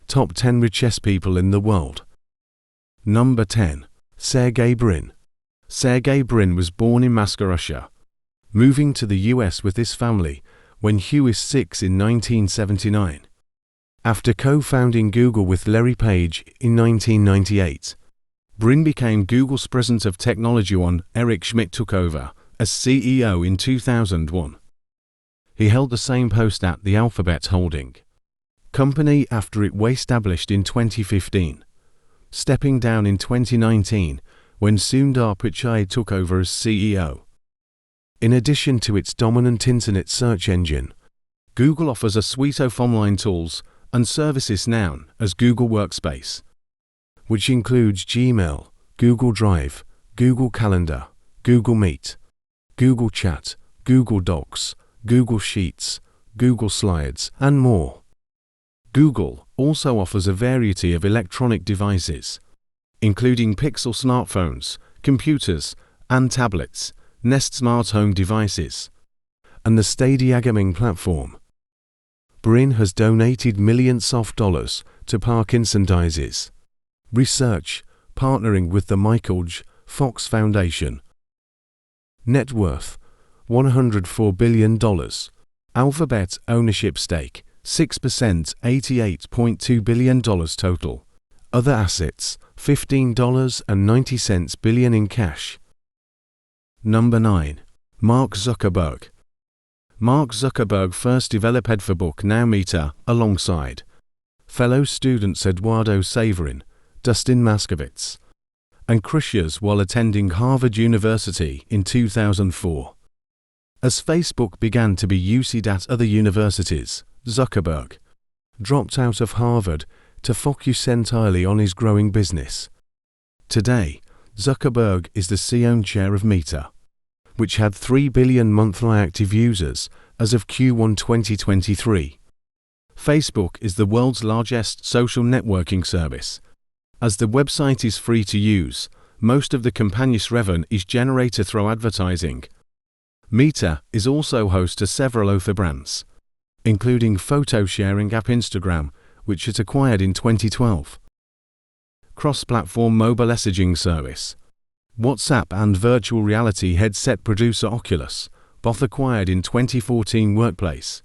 Top 10 richest people in the world. Number 10. Sergey Brin. Sergey Brin was born in Moscow, Russia, moving to the US with his family when he was 6 in 1979. After co-founding Google with Larry Page in 1998, Brin became Google's president of technology when Eric Schmidt took over as CEO in 2001. He held the same post at the Alphabet Holding company after it was established in 2015, stepping down in 2019 when Sundar Pichai took over as CEO. In addition to its dominant internet search engine, Google offers a suite of online tools and services known as Google Workspace, which includes Gmail, Google Drive, Google Calendar, Google Meet, Google Chat, Google Docs, Google Sheets, Google Slides, and more. Google also offers a variety of electronic devices, including Pixel smartphones, computers, and tablets, Nest smart home devices, and the Stadia gaming platform. BRIN has donated millions of dollars to Parkinson's research, partnering with the Michael J. Fox Foundation. Net worth, $104 billion. Alphabet ownership stake, 6%, $88.2 billion total. Other assets, $15.90 billion in cash. Number 9. Mark Zuckerberg. Mark Zuckerberg first developed Edfabook, now Meta, alongside fellow students Eduardo Saverin, Dustin Moskovitz, and Chris while attending Harvard University in 2004. As Facebook began to be used at other universities, Zuckerberg dropped out of Harvard to focus entirely on his growing business. Today, Zuckerberg is the CEO and chair of Meta, which had 3 billion monthly active users as of Q1 2023. Facebook is the world's largest social networking service. As the website is free to use, most of the company's revenue is generated through advertising. Meta is also host to several other brands, including photo-sharing app Instagram, which it acquired in 2012. Cross-platform mobile messaging service, WhatsApp, and virtual reality headset producer Oculus, both acquired in 2014. Workplace,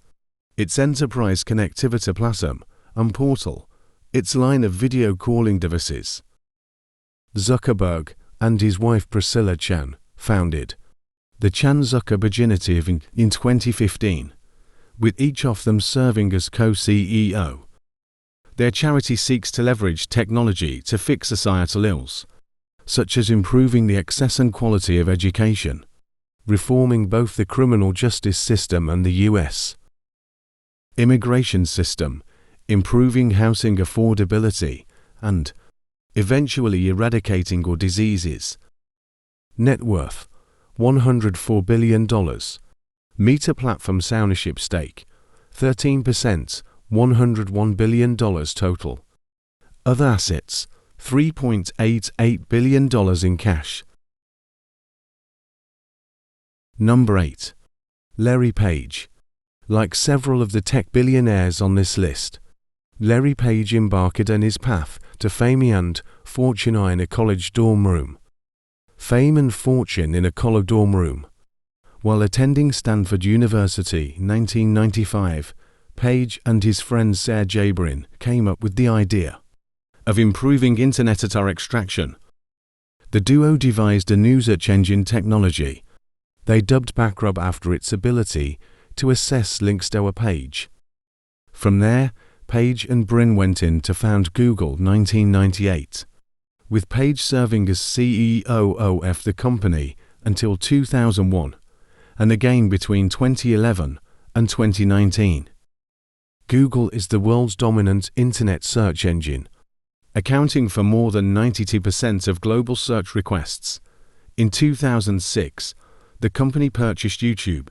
its enterprise connectivity platform, and Portal, its line of video calling devices. Zuckerberg and his wife Priscilla Chan founded the Chan-Zuckerberg Initiative in 2015, with each of them serving as co-CEO. Their charity seeks to leverage technology to fix societal ills, such as improving the access and quality of education, reforming both the criminal justice system and the U.S. immigration system, improving housing affordability, and eventually eradicating all diseases. Net worth, $104 billion. Meta Platform's ownership stake, 13%, $101 billion total. Other assets, $3.88 billion in cash. Number 8. Larry Page. Like several of the tech billionaires on this list, Larry Page embarked on his path to fame and fortune in a college dorm room. Fame and fortune in a college dorm room. While attending Stanford University in 1995, Page and his friend Sergey Brin came up with the idea of improving internet data extraction. The duo devised a new search engine technology they dubbed Backrub after its ability to assess links to a page. From there, Page and Brin went in to found Google in 1998, with Page serving as CEO of the company until 2001, and again between 2011 and 2019. Google is the world's dominant internet search engine, accounting for more than 92% of global search requests. In 2006, the company purchased YouTube,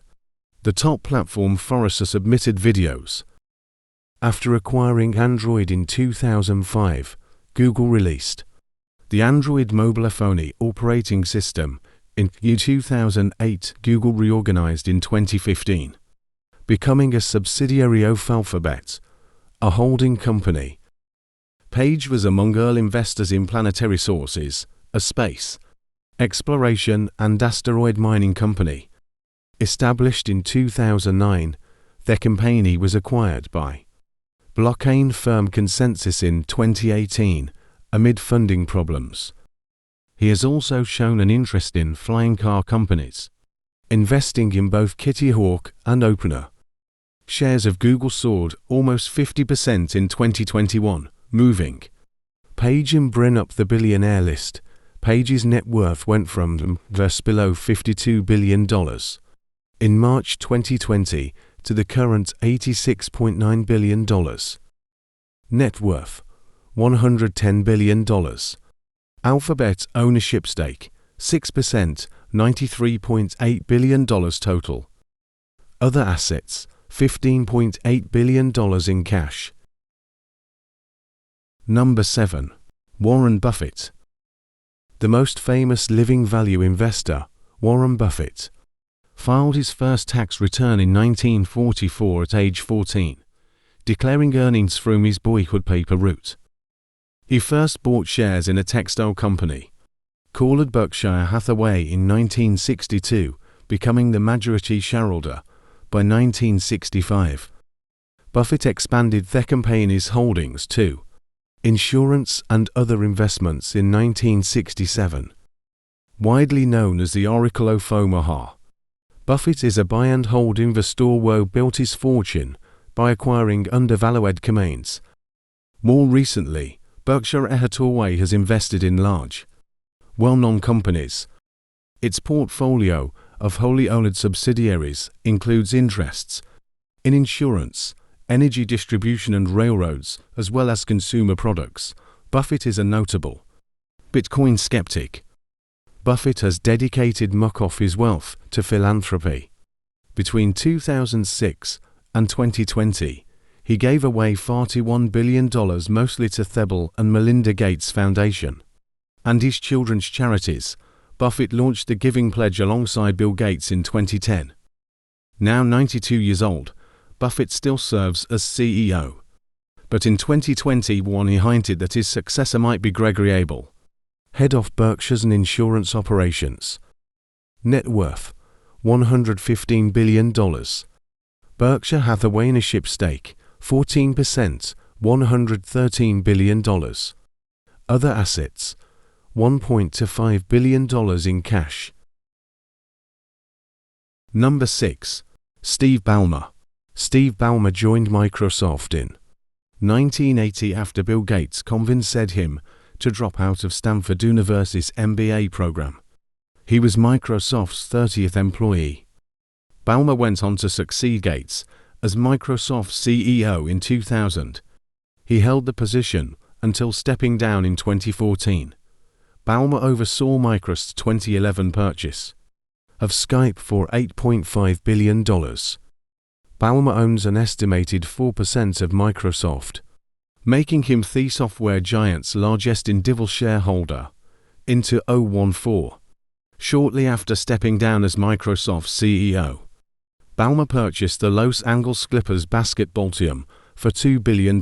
the top platform for user-submitted videos. After acquiring Android in 2005, Google released the Android mobile phone operating system. In 2008, Google reorganized in 2015, becoming a subsidiary of Alphabet, a holding company. Page was among early investors in Planetary Sources, a space exploration and asteroid mining company. Established in 2009, their company was acquired by blockchain firm Consensus in 2018, amid funding problems. He has also shown an interest in flying car companies, investing in both Kitty Hawk and Opener. Shares of Google soared almost 50% in 2021, moving Page and BRIN up the billionaire list. Page's net worth went from just below $52 billion in March 2020 to the current $86.9 billion. Net worth $110 billion. Alphabet ownership stake 6%, $93.8 billion total. Other assets $15.8 billion in cash. Number 7. Warren Buffett. The most famous living value investor, Warren Buffett, filed his first tax return in 1944 at age 14, declaring earnings from his boyhood paper route. He first bought shares in a textile company called Berkshire Hathaway in 1962, becoming the majority shareholder by 1965. Buffett expanded their company's holdings to insurance and other investments in 1967. Widely known as the Oracle of Omaha, Buffett is a buy-and-hold investor who built his fortune by acquiring undervalued companies. More recently, Berkshire Hathaway has invested in large, well-known companies. Its portfolio of wholly owned subsidiaries includes interests in insurance, energy distribution and railroads, as well as consumer products. Buffett is a notable Bitcoin skeptic. Buffett has dedicated much of his wealth to philanthropy. Between 2006 and 2020, he gave away $41 billion mostly to Thebel and Melinda Gates Foundation and his children's charities. Buffett launched the Giving Pledge alongside Bill Gates in 2010. Now 92 years old, Buffett still serves as CEO. But in 2021 he hinted that his successor might be Gregory Abel, head of Berkshire's insurance operations. Net worth $115 billion. Berkshire Hathaway ownership stake 14%, $113 billion. Other assets $1.25 billion in cash. Number 6. Steve Ballmer. Steve Ballmer joined Microsoft in 1980 after Bill Gates convinced him to drop out of Stanford University's MBA program. He was Microsoft's 30th employee. Ballmer went on to succeed Gates as Microsoft's CEO in 2000. He held the position until stepping down in 2014. Ballmer oversaw Microsoft's 2011 purchase of Skype for $8.5 billion. Ballmer owns an estimated 4% of Microsoft, making him the software giant's largest individual shareholder. Into 2014, shortly after stepping down as Microsoft's CEO, Ballmer purchased the Los Angeles Clippers basketball team for $2 billion.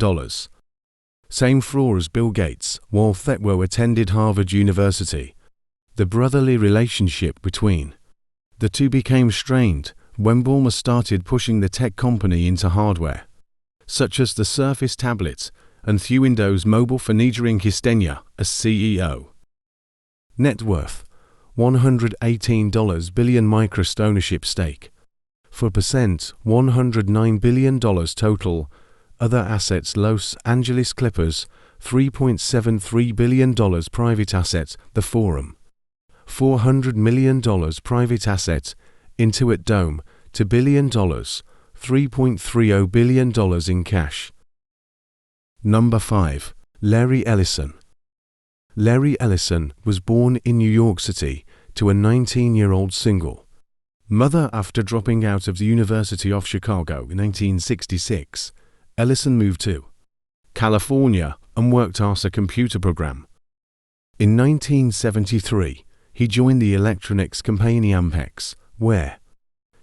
Same floor as Bill Gates, while Thetwo attended Harvard University. The brotherly relationship between the two became strained when Ballmer started pushing the tech company into hardware, such as the Surface tablet and through Windows Mobile for during his tenure as CEO. Net worth $118 billion. Microsoft ownership stake 4%, $109 billion total. Other assets Los Angeles Clippers $3.73 billion. Private assets The Forum $400 million. Private assets Intuit Dome $2 billion, $3.30 billion in cash. Number 5. Larry Ellison. Larry Ellison was born in New York City to a 19-year-old single mother. After dropping out of the University of Chicago in 1966, Ellison moved to California and worked as a computer programmer. In 1973, he joined the electronics company Ampex, where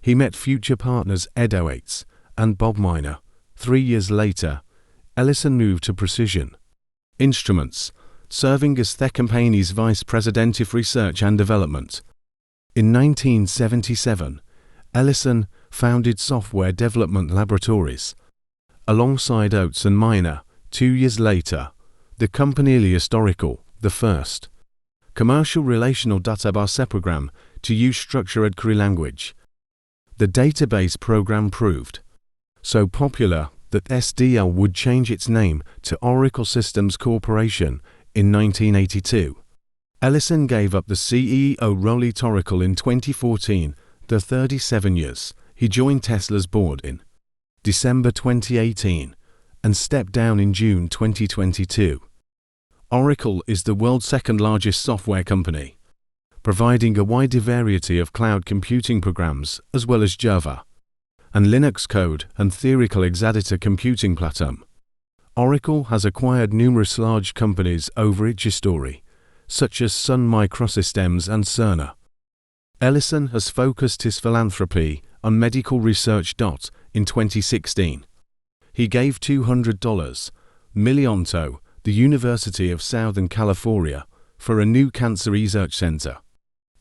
he met future partners Ed Oates and Bob Miner. 3 years later, Ellison moved to Precision Instruments, serving as the company's vice president of research and development. In 1977, Ellison founded Software Development Laboratories. Alongside Oates and Miner, 2 years later, the company released Oracle, the first commercial relational database program to use structured query language. The database program proved so popular that SDL would change its name to Oracle Systems Corporation in 1982. Ellison gave up the CEO role at Oracle in 2014. The 37 years, he joined Tesla's board in December 2018 and stepped down in June 2022. Oracle is the world's second largest software company, providing a wide variety of cloud computing programs as well as Java and Linux code and theoretical exaditor computing platform. Oracle has acquired numerous large companies over its history, such as Sun Microsystems and Cerner. Ellison has focused his philanthropy on medical research. In 2016, he gave $200 million to the University of Southern California for a new cancer research center.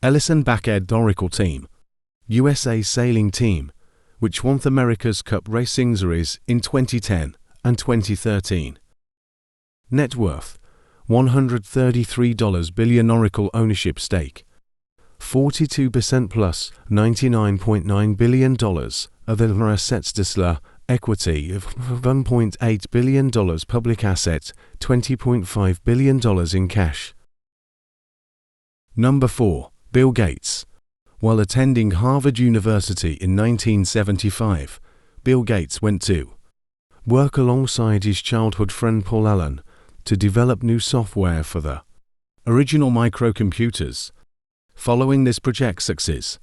Ellison backed Oracle Team USA Sailing Team, which won the America's Cup Racing Series in 2010 and 2013. Net worth: $133 billion. Oracle ownership stake 42% plus $99.9 billion. Other assets: Tesla equity of $1.8 billion, public assets $20.5 billion in cash. Number 4. Bill Gates. While attending Harvard University in 1975, Bill Gates went to work alongside his childhood friend Paul Allen to develop new software for the original microcomputers. Following this project's success,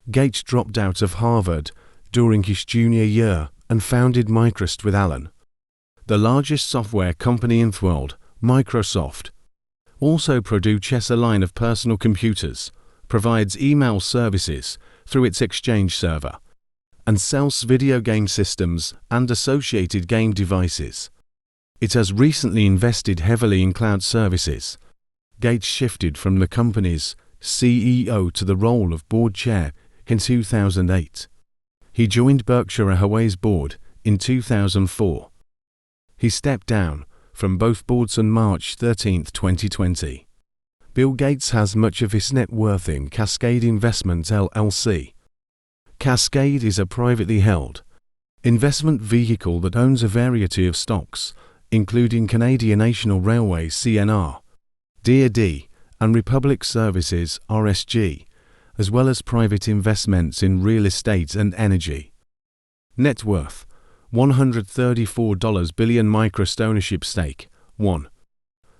Gates dropped out of Harvard during his junior year and founded Microsoft with Allen. The largest software company in the world, Microsoft, also produces a line of personal computers, provides email services through its Exchange server, and sells video game systems and associated game devices. It has recently invested heavily in cloud services. Gates shifted from the company's CEO to the role of board chair in 2008. He joined Berkshire Hathaway's board in 2004. He stepped down from both boards on March 13, 2020. Bill Gates has much of his net worth in Cascade Investments LLC. Cascade is a privately held investment vehicle that owns a variety of stocks, including Canadian National Railway (CNR), DoD, and Republic Services (RSG), as well as private investments in real estate and energy. Net worth: $134 billion. Microsoft ownership stake 1.4%,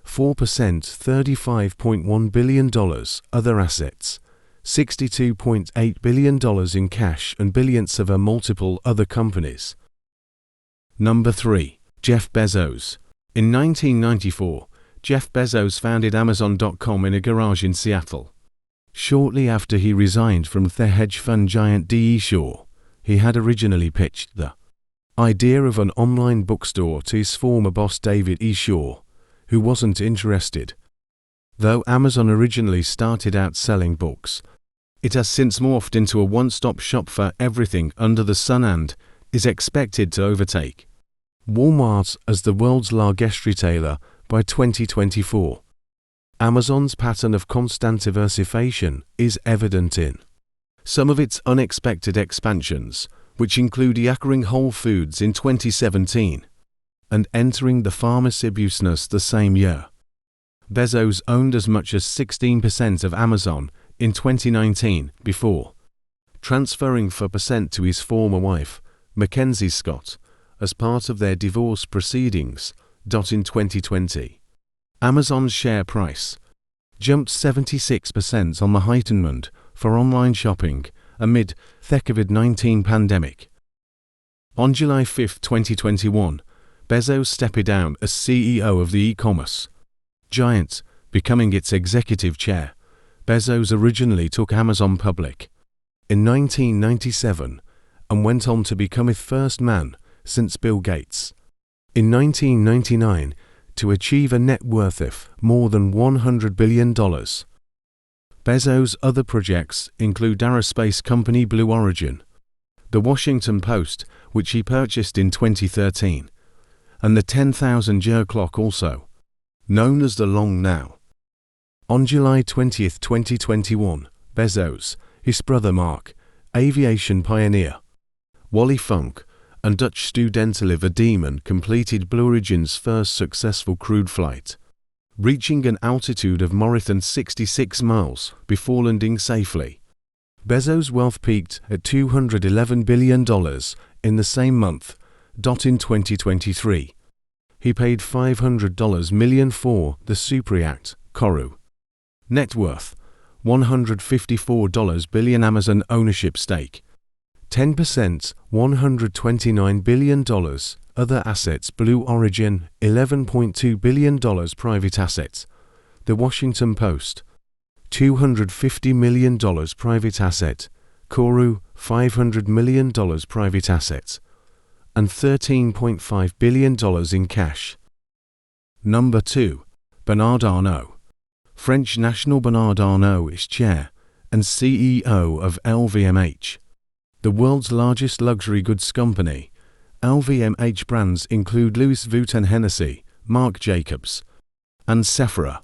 $35.1 billion. Other assets: $62.8 billion in cash and billions of multiple other companies. Number 3. Jeff Bezos. In 1994, Jeff Bezos founded Amazon.com in a garage in Seattle. Shortly after he resigned from the hedge fund giant D.E. Shaw, he had originally pitched the idea of an online bookstore to his former boss David E. Shaw, who wasn't interested. Though Amazon originally started out selling books, it has since morphed into a one-stop shop for everything under the sun and is expected to overtake Walmart as the world's largest retailer by 2024. Amazon's pattern of constant diversification is evident in some of its unexpected expansions, which include acquiring Whole Foods in 2017 and entering the pharmacy business the same year. Bezos owned as much as 16% of Amazon in 2019 before transferring 4% to his former wife, Mackenzie Scott, as part of their divorce proceedings. In 2020, Amazon's share price jumped 76% on the heightened for online shopping amid the COVID-19 pandemic. On July 5, 2021, Bezos stepped down as CEO of the e-commerce giant Becoming its executive chair, Bezos originally took Amazon public in 1997 and went on to become its first man since Bill Gates in 1999 to achieve a net worth of more than $100 billion. Bezos' other projects include aerospace company Blue Origin, the Washington Post, which he purchased in 2013, and the 10,000-year clock, also known as the Long Now. On July 20, 2021, Bezos, his brother Mark, aviation pioneer Wally Funk, and Dutch student Oliver Deeman completed Blue Origin's first successful crewed flight, reaching an altitude of more than 66 miles before landing safely. Bezos' wealth peaked at $211 billion in the same month. In 2023, he paid $500 million for the super yacht Kourou. Net worth $154 billion. Amazon ownership stake 10%, $129 billion. Other assets: Blue Origin, $11.2 billion. Private assets: The Washington Post, $250 million. Private asset: Kourou, $500 million. Private assets, and $13.5 billion in cash. Number 2. Bernard Arnault. French national. Bernard Arnault is chair and CEO of LVMH, the world's largest luxury goods company. LVMH brands include Louis Vuitton, Hennessy, Marc Jacobs, and Sephora.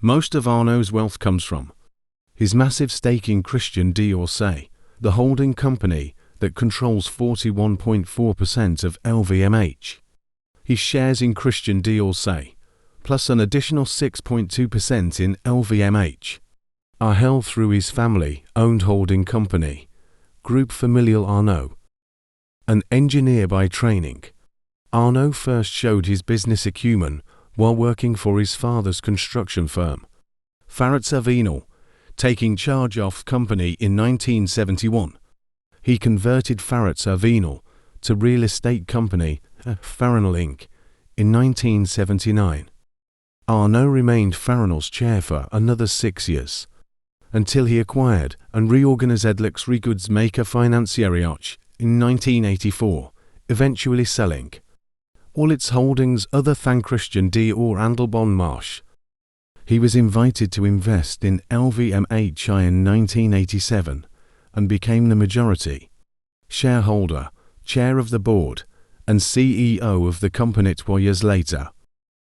Most of Arnault's wealth comes from his massive stake in Christian Dior, the holding company that controls 41.4% of LVMH. His shares in Christian Dior, plus an additional 6.2% in LVMH, are held through his family-owned holding company, Groupe Familial Arnault. An engineer by training, Arnault first showed his business acumen while working for his father's construction firm, Farrett-Savinal, taking charge of the company in 1971. He converted Farrett-Savinal to real estate company Farrell Inc. in 1979. Arnault remained Farrell's chair for another 6 years, until he acquired and reorganized luxury goods maker Financière in 1984, eventually selling all its holdings other than Christian Dior and Bon Marche. He was invited to invest in LVMH in 1987 and became the majority shareholder, chair of the board, and CEO of the company 2 years later.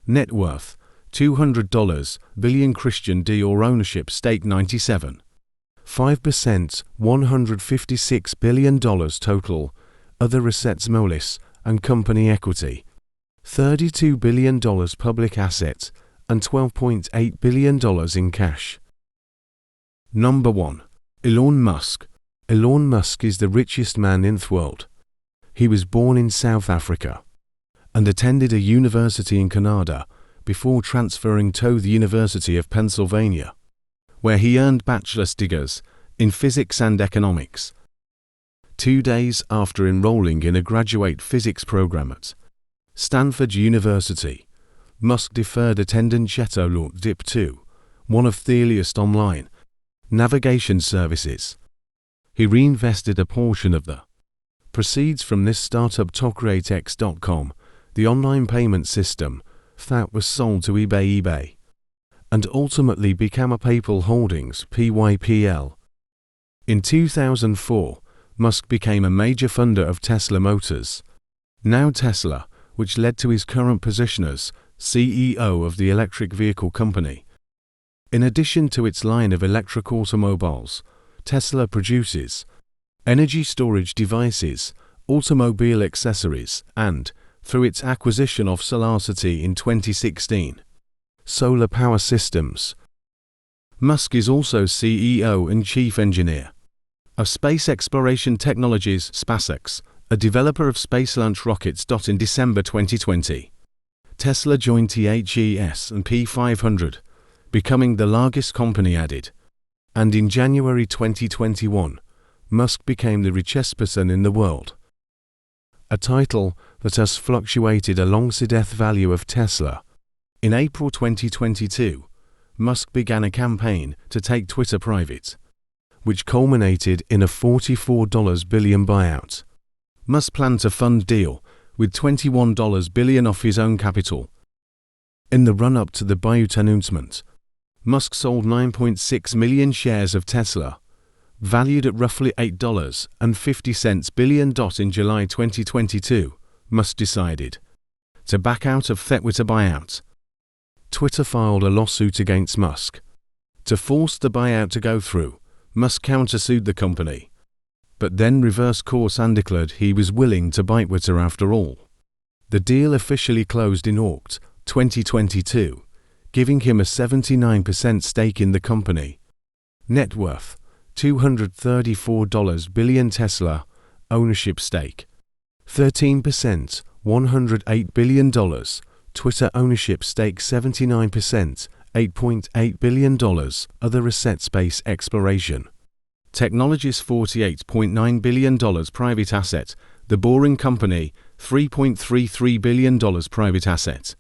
Net worth $200 billion. Christian Dior ownership stake 97.5%, $156 billion total. Other assets: moguls and company equity, $32 billion. Public assets, and $12.8 billion in cash. Number 1. Elon Musk. Elon Musk is the richest man in the world. He was born in South Africa and attended a university in Canada before transferring to the University of Pennsylvania, where he earned bachelor's degrees in physics and economics. 2 days after enrolling in a graduate physics program at Stanford University, Musk deferred attendance at ARNAULT DIP2, one of the earliest online navigation services. He reinvested a portion of the proceeds from this startup to create X.com, the online payment system that was sold to eBay, and ultimately became a PayPal Holdings (PYPL). In 2004, Musk became a major funder of Tesla Motors, now Tesla, which led to his current position as CEO of the electric vehicle company. In addition to its line of electric automobiles, Tesla produces energy storage devices, automobile accessories, and, through its acquisition of SolarCity in 2016, solar power systems. Musk is also CEO and chief engineer of Space Exploration Technologies (SpaceX), a developer of space launch rockets. In December 2020, Tesla joined the S&P 500, becoming the largest company added. And in January 2021, Musk became the richest person in the world, a title that has fluctuated alongside the value of Tesla. In April 2022, Musk began a campaign to take Twitter private, which culminated in a $44 billion buyout. Musk planned to fund deal with $21 billion off his own capital. In the run-up to the buyout announcement, Musk sold 9.6 million shares of Tesla, valued at roughly $8.50 billion. In July 2022, Musk decided to back out of the Twitter buyout. Twitter filed a lawsuit against Musk. To force the buyout to go through, Musk countersued the company, but then reversed course and declared he was willing to buy Twitter after all. The deal officially closed in August 2022, giving him a 79% stake in the company. Net worth $234 billion. Tesla ownership stake 13%, $108 billion. Twitter ownership stake 79%, $8.8 billion. Other assets: space exploration technologies $48.9 billion. Private asset: The Boring Company $3.33 billion. Private asset: